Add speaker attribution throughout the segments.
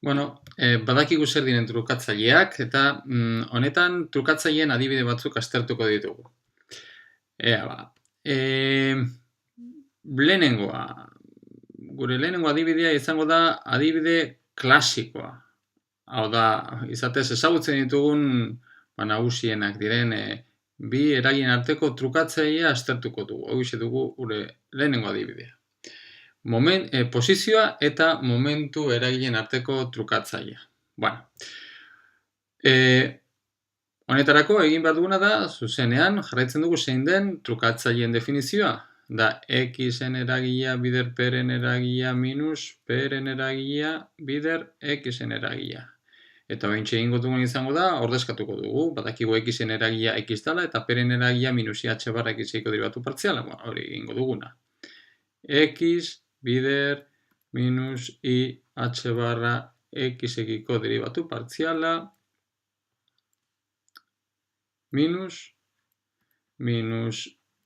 Speaker 1: Bueno, badakigu zer diren trukatzaileak eta honetan trukatzaileen adibide batzuk aztertuko ditugu. Ea ba. Lehenengoa, gure lehenengo adibidea izango da adibide klasikoa. Hau da, izatez ezagutzen ditugun nagusienak diren bi eragien arteko trukatzailea aztertuko dugu. Horixe dugu gure lehenengo adibidea. Posizioa eta momentu eragileen arteko trukatzailea. Bueno, honetarako egin behar duguna da, zuzenean jarraitzen dugu zein den trukatzaileen definizioa. Da, x-en eragilea bider p-ren eragilea minus p-ren eragilea bider x-en eragilea. Eta oraintxe egingo dugun izango da, ordezkatuko dugu, badakigu x-en eragilea x dela eta p-ren eragilea minus i h barra x-eiko derivatu partziala. Hori egingo duguna. X bider minus i h barra x-ekiko derivatu partziala minus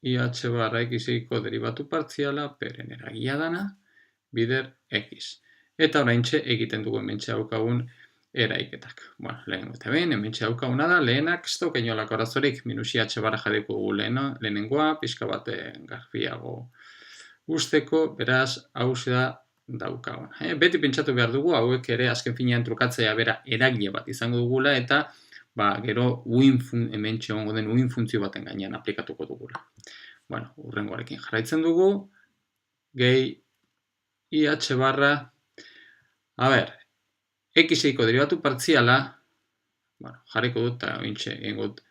Speaker 1: i h barra x-ekiko derivatu partziala p-ren eragilea dana bider x. Eta oraintxe egiten dugu hementxe daukagun eraiketak. Bueno, lehenengo eta behin, hementxe daukaguna da, lehenak ez dauka inolako arazorik minus i h barra jarriko dugu lehenengoa, pixka bat garbiago usteko, beraz, hau da daukaguna. Beti pentsatu behar dugu, hauek ere azken finean trukatzailea bera eragile bat izango dugula, eta gero hementxe egongo den uin funtzio baten gainean aplikatuko dugula. Bueno, hurrengoarekin jarraitzen dugu, gehi i h barra, x-eiko derivatu partziala, jarriko dut eta hementxe egingo dut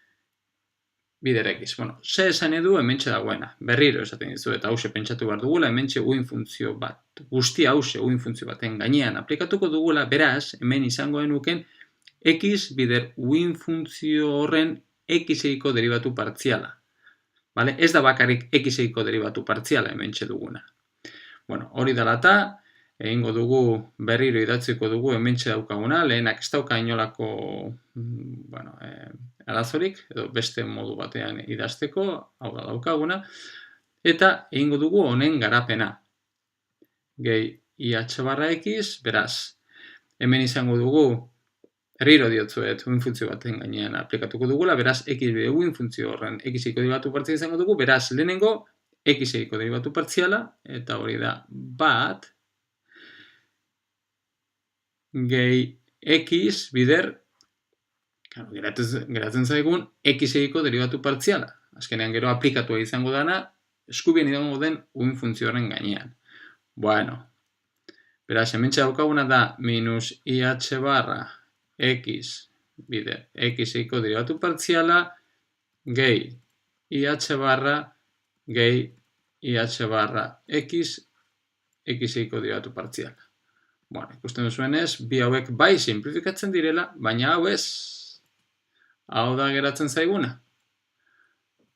Speaker 1: bider x. Ze esan edu hementxe dagoena, berriro esaten dizu, eta hause pentsatu behar dugula, hementxe uin funtzio bat, guztia hause uin funtzio baten gainean aplikatuko dugula, beraz, hemen izango denuken, x bider uin funtzio horren x-eiko derivatu partziala. Ez da bakarrik x-eiko derivatu partziala hementxe duguna. Hori dela eta, egingo dugu, berriro idatziko dugu hementxe daukaguna, lehenak ez dauka inolako arazorik, edo beste modu batean idazteko, hau da daukaguna, eta egingo dugu honen garapena. Gehi i h barra x, beraz, hemen izango dugu, berriro diotzuet uin funtzio baten gainean aplikatuko dugula, beraz, x bide uin funtzio horren x-eiko derivatu partziala izango dugu, beraz, lehenengo x-eiko derivatu partziala, eta hori da bat, gehi x bider, geratzen zaigun, x-eiko derivatu partziala. Azkenean gero aplikatua izango dana, eskubien izango den uin funtzioaren gainean. Bueno, beraz, hementxe daukaguna da minus i h barra x bider x-eiko derivatu partziala, gehi i h barra, gehi i h barra x, x-eiko derivatu partziala. Ikusten duzuenez, bi hauek bai simplifikatzen direla, baina hau ez. Hau da geratzen zaiguna.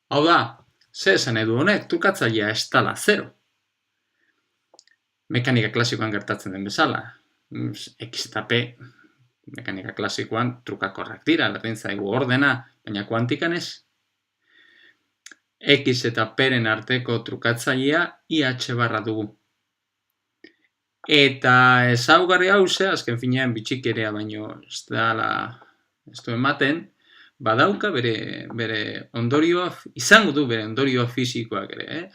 Speaker 1: Hau da, ze esan edu honek, trukatzailea ez dala 0. Mekanika klasikoan gertatzen den bezala. X eta P, mekanika klasikoan trukakorrak dira, berdin zaigu ordena, baina kuantikan ez. X eta P-ren arteko trukatzailea IH barra dugu. Eta ezaugarri hause, azken finean bitxikerea baino ez du ematen, badauka bere ondorioa, izango du bere ondorioa fisikoak ere.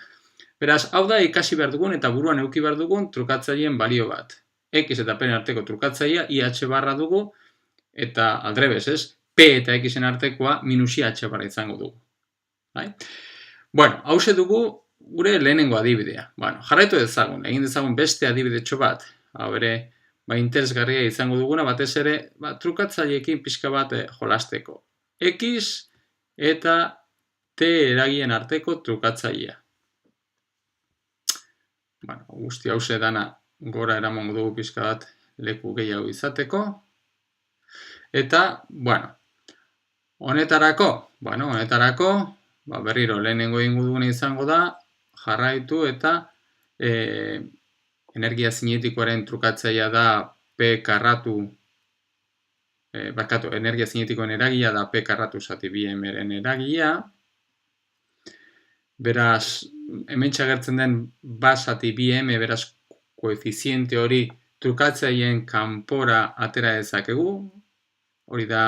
Speaker 1: Beraz, hau da ikasi behar dugun eta buruan eduki behar dugun trukatzaileen balio bat. X eta P-ren arteko trukatzailea IH barra dugu, eta aldrebez ez, P eta X-en artekoa minus IH barra izango dugu. Bueno, hause dugu gure lehenengo adibidea. Jarraitu dezagun, egin dezagun beste adibidetxo bat. Hau ere, interesgarria izango duguna, batez ere, trukatzaileekin pixka bat jolasteko. X eta T eragien arteko trukatzailea. Guzti hause dana gora eramango dugu pixka bat leku gehiago izateko. Eta, honetarako, berriro lehenengo egingo duguna izango da, jarraitu eta energia zinetikoaren trukatzailea da P karratu, energia zinetikoen eragilea da P karratu zati bi m-ren eragilea. Beraz, hementxe agertzen den basati bi m, beraz, koefiziente hori trukatzaileen kanpora atera dezakegu, hori da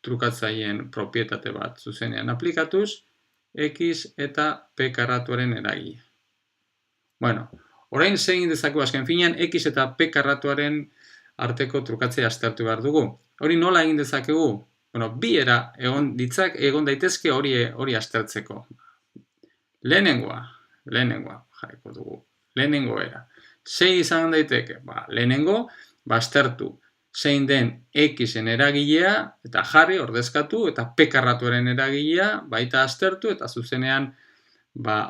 Speaker 1: trukatzaileen propietate bat zuzenean aplikatuz, X eta P karratuaren eragilea. Bueno, orain zein dezakegu azken finean X eta P karratuaren arteko trukatzea aztertu behar dugu. Hori nola egin dezakegu? Bueno, bi era egon daitezke hori aztertzeko. Lehenengoa jarriko dugu. Lehenengo era. Zein izan daiteke? Lehenengo, aztertu zein den X-en eragilea eta jarri ordezkatu eta P karratuaren eragilea baita aztertu eta zuzenean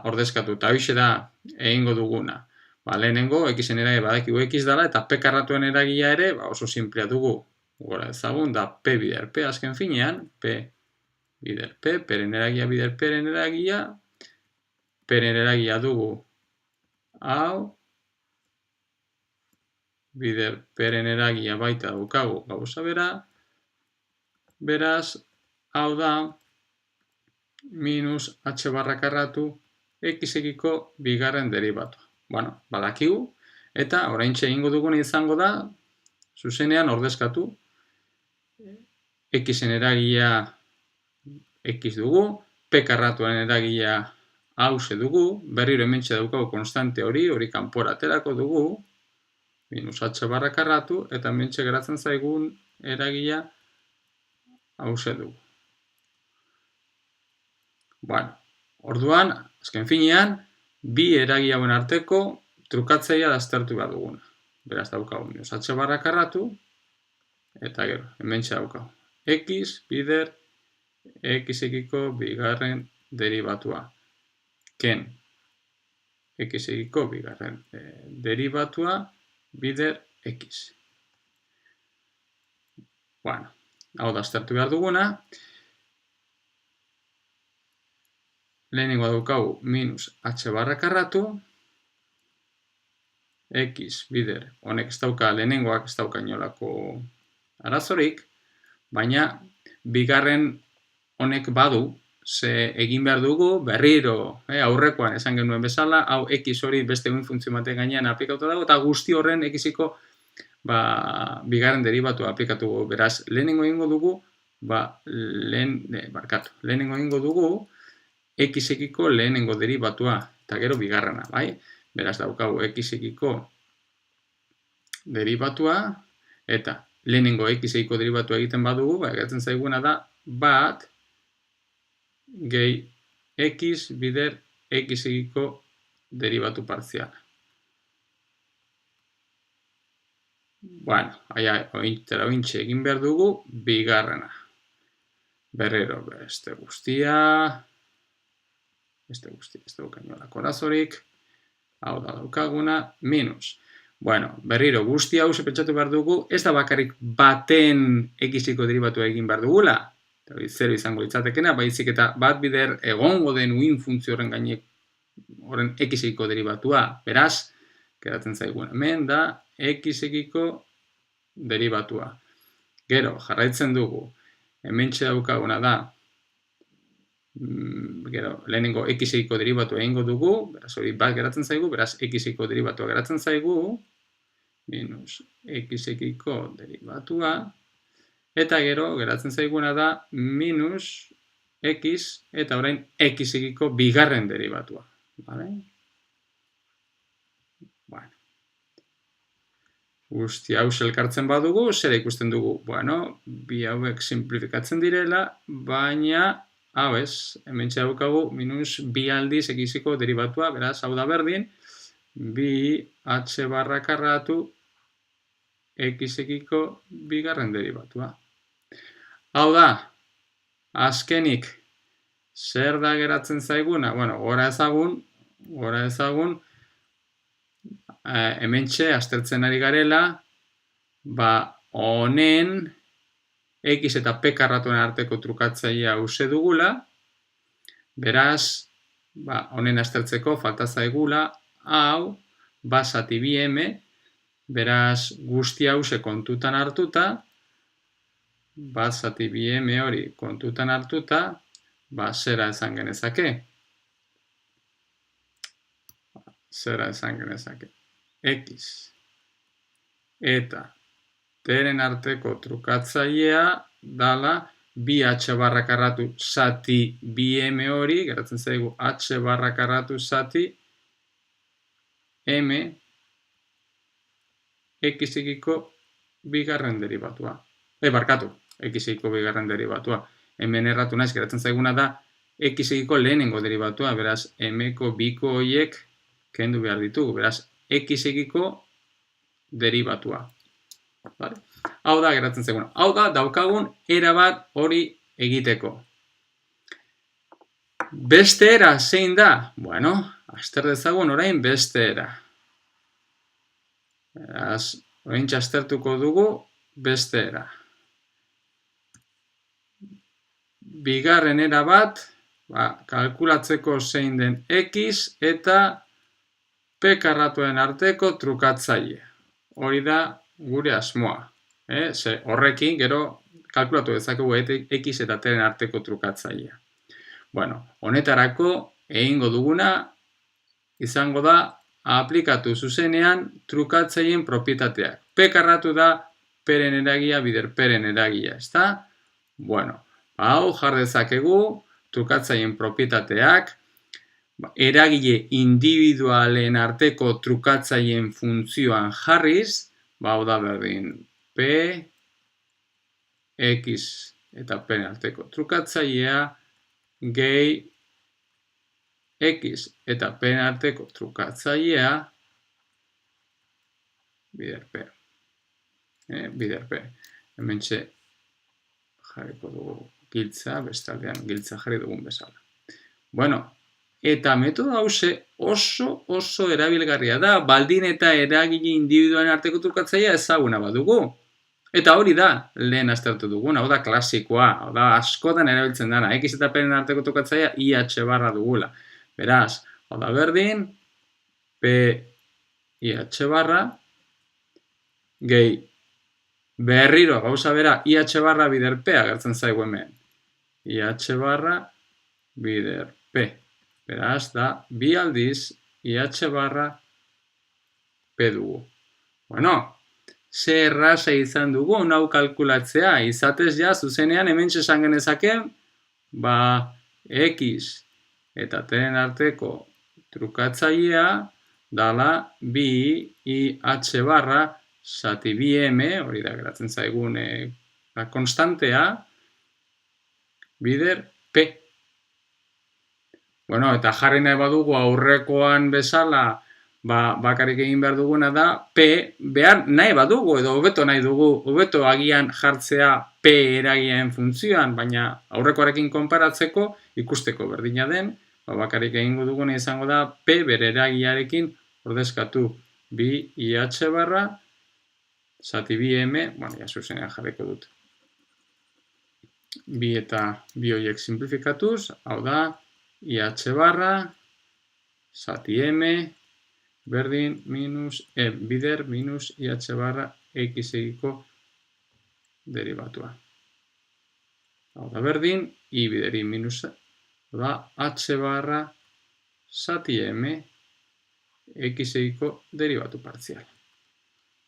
Speaker 1: ordezkatu. Eta hoxe da egingo duguna. Lehenengo X-en eragilea badakigu X dela eta P karratuen eragilea ere oso simplea dugu. Gora ezagun da P bider P azken finean, P bider P, P-ren eragia bider P-ren eragia, P-ren eragia dugu hau, bider P-ren eragia baita daukagu gauza bera, beraz, hau da, minus H barra karratu X-ekiko bigarren deribatu. Bueno, badakigu, eta oraintxe egingo duguna izango da, zuzenean ordezkatu, X-en eragilea X dugu, P karratuaren eragilea hause dugu, berriro hementxe daukagu konstante hori kanpora aterako dugu, minus H barra karratu, eta hementxe geratzen zaigun eragilea hause dugu. Bueno, orduan, azken finean, bi eragile hauen arteko trukatzailea aztertu behar duguna. Beraz daukagu minus H barra karratu, eta gero, hementxe daukagu. X bider X-ekiko bigarren deribatua. Ken X-ekiko bigarren deribatua bider X. Bueno, hau da aztertu behar duguna. Lehenengo daukagu minus H barra karratu. X bider, honek ez dauka lehenengoak ez dauka inolako arazorik, baina bigarren honek badu, ze egin behar dugu berriro, aurrekoan esan genuen bezala, hau X hori beste egin funtzio baten gainean aplikatu dago, eta guzti horren X-iko bigarren deribatu aplikatu dugu. Beraz, lehenengo egingo dugu, lehenengo egingo dugu X-ekiko lehenengo deribatua, eta gero bigarrena, bai? Beraz, daukagu X-ekiko deribatua, eta lehenengo X-ekiko deribatua egiten badugu, geratzen zaiguna da, bat, gehi X bider X-ekiko deribatu partziala. Bueno, ointxe egin behar dugu, bigarrena. Berrero, beste guztia, ez daukainolako arazorik, hau da daukaguna, minus. Bueno, berriro, guzti hau pentsatu behar dugu, ez da bakarrik baten X-eko deribatua egin behar dugula, zero izango litzatekena, baizik eta bat bider egongo den uin funtzio horren gainek horren X-eko deribatua. Beraz, geratzen zaigun hemen da X-ekiko deribatua. Gero, jarraitzen dugu, hementxe daukaguna da, gero, lehenengo X-ekiko deribatua egingo dugu, beraz hori bat geratzen zaigu, beraz X-ekiko deribatua geratzen zaigu, minus X-ekiko deribatua, eta gero geratzen zaiguna da minus X, eta orain X-ekiko bigarren deribatua. Vale? Bueno. Guzti hau elkartzen badugu, zera ikusten dugu? Bueno, bi hauek simplifikatzen direla, baina hau ez, hementxe daukagu minus bi aldiz X-eko deribatua, beraz, hau da berdin, bi H barra karratu X-ekiko bigarren deribatua. Hau da, azkenik, zer da geratzen zaiguna? Bueno, gora ezagun, hementxe aztertzen ari garela, honen X eta P karratuen arteko trukatzailea hause dugula, beraz, honen aztertzeko falta zaigula, hau, zati bi M, beraz, guzti hause kontutan hartuta, zati bi M hori kontutan hartuta, zera esan genezake. X eta t-ren arteko trukatzailea dala bi h barra karratu zati bi m hori, geratzen zaigu h barra karratu zati m x-ekiko bigarren deribatua. Barkatu, x-ekiko bigarren deribatua. Hemen erratu naiz, geratzen zaiguna da x-ekiko lehenengo deribatua, beraz, m-ko biko horiek kendu behar ditugu, beraz, x-ekiko deribatua. Vale. Hau da, geratzen zaiguna. Hau da, daukagun erabat hori egiteko. Beste era zein da? Bueno, azter dezagun orain beste era. Beraz, orain txastertuko dugu beste era. Bigarren era bat, kalkulatzeko zein den x eta p karratuen arteko trukatzaile. Hori da gure asmoa. Ze horrekin gero kalkulatu dezakegu x eta t-ren arteko trukatzailea. Bueno, honetarako egingo duguna izango da aplikatu zuzenean trukatzaileen propietateak. P karratu da p-ren eragia bider p-ren eragia, ezta? Bueno, hau jar dezakegu trukatzaileen propietateak eragile individualen arteko trukatzaileen funtzioan jarriz, hau da berdin p, x eta p-ren arteko trukatzailea gehi x eta p-ren arteko trukatzailea bider p. Bider p. Hementxe jarriko dugu giltza, bestaldean giltza jarri dugun bezala. Bueno, eta metodo hause oso erabilgarria da, baldin eta eragile individualen arteko trukatzailea ezaguna badugu. Eta hori da lehen aztertu duguna, hau da klasikoa, hau da askotan erabiltzen dana, x eta p-ren arteko trukatzailea IH barra dugula. Beraz, hau da berdin, p IH barra, gehi berriro gauza bera IH barra bider p agertzen zaigu hemen. IH barra bider p. Beraz, da bi aldiz IH barra p dugu. Bueno, ze erraza izan dugu hau kalkulatzea, izatez ja zuzenean hemen esan genezake, x eta t-ren arteko trukatzailea dala bi IH barra zati bi m, hori da geratzen zaigun konstantea, bider p. Bueno, eta jarri nahi badugu aurrekoan bezala, bakarrik egin behar duguna da, p behar nahi badugu, edo hobeto nahi dugu, hobeto agian jartzea p eragileen funtzioan, baina aurrekoarekin konparatzeko ikusteko berdina den, bakarrik egingo duguna izango da, p bere eragilearekin ordezkatu bi IH barra, zati bi m, bueno, ja zuzenean jarriko dut. Bi eta bi horiek simplifikatuz, hau da, IH barra, zati m, berdin bider minus IH barra x-ekiko deribatua. Hau da berdin, i bider i minus, hau da, h barra zati m x-ekiko deribatu partzial.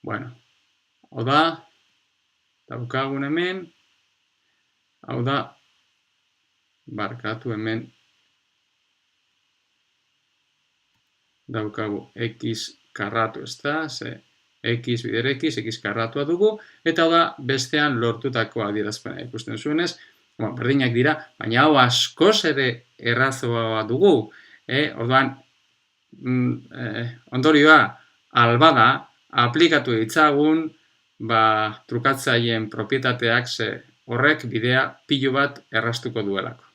Speaker 1: Bueno, hau da, daukagun hemen, hau da, barkatu hemen, daukagu x karratu, ez da, ze x bider x karratua dugu, eta hau da bestean lortutako adierazpena ikusten zuenez, berdinak dira, baina hau askoz ere errazoa dugu, orduan, ondorioa, albada, aplikatu ditzagun, trukatzaileen propietateak ze horrek bidea pilo bat erraztuko duelako.